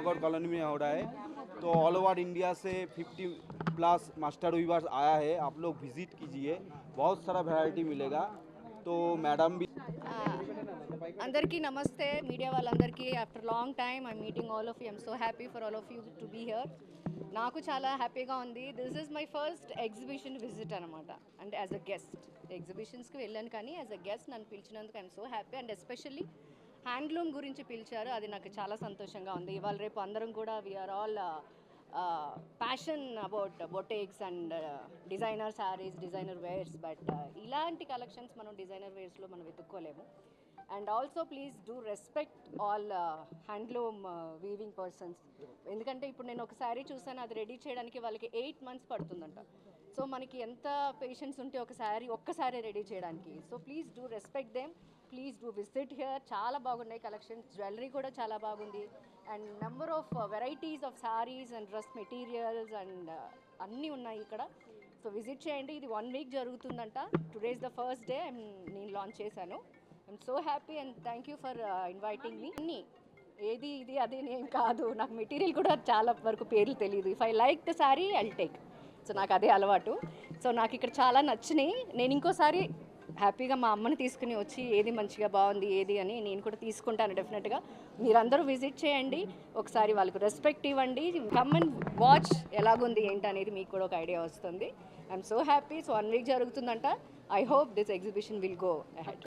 नगर colony में हो रहा है। तो ऑल ओवर इंडिया से 50+ मास्टर वीवर्स आया है, आप लोग विजिट कीजिए, बहुत सारा वैरायटी मिलेगा। तो मैडम भी అందరికీ నమస్తే మీడియా వాళ్ళందరికీ after long time I meeting all of you I'm so happy for all of you to be here. నాకు చాలా హ్యాపీగా ఉంది. This is my first exhibition visit అనమాట. అంటే యాజ్ అ గెస్ట్ ఎగ్జిబిషన్స్కి వెళ్ళాను, కానీ యాజ్ అ గెస్ట్ నన్ను పిలిచినందుకు I'm so happy. And especially handloom గురించి పిలిచారు, అది నాకు చాలా సంతోషంగా ఉంది. ఇవాళ రేపు అందరం కూడా we are all passion about boutiques and designer saris, designer wears, but ఇలాంటి కలెక్షన్స్ మనం డిజైనర్ వేర్స్లో మనం వెతుక్కోలేము. And also please do respect all handloom weaving persons. ఎందుకంటే ఇప్పుడు నేను ఒక శారీ చూసాను, అది రెడీ చేయడానికి వాళ్ళకి 8 months పడుతుందంట. సో మనకి ఎంత పేషెన్స్ ఉంటే ఒక్కసారి రెడీ చేయడానికి. So please do respect them, please do visit here. చాలా బాగున్నాయి కలెక్షన్స్, జ్యువెలరీ కూడా చాలా బాగుంది. And number of varieties of saris and dress materials and అన్నీ ఉన్నాయి ఇక్కడ. సో విజిట్ చేయండి. ఇది 1 week జరుగుతుందంట. Today is the first day నేను లాంచ్ చేశాను. I'm so happy and thank you for inviting me. అన్నీ ఏది ఇది అది ఏం కాదు, నాకు మెటీరియల్ కూడా చాలా వరకు పేర్లు తెలియదు. If I like the sari I take. So నాకు అదే అలవాటు. సో నాకు ఇక్కడ చాలా నచ్చినాయి. నేను ఇంకోసారి హ్యాపీగా మా అమ్మని తీసుకుని వచ్చి ఏది మంచిగా బాగుంది ఏది అని నేను కూడా తీసుకుంటాను డెఫినెట్గా. మీరందరూ విజిట్ చేయండి, ఒకసారి వాళ్ళకు రెస్పెక్ట్ ఇవ్వండి. కమ్ అండ్ వాచ్ ఎలాగుంది ఏంటి అనేది మీకు కూడా ఒక ఐడియా వస్తుంది. I'm so happy. So 1 week జరుగుతుందంట. I hope this exhibition will go ahead.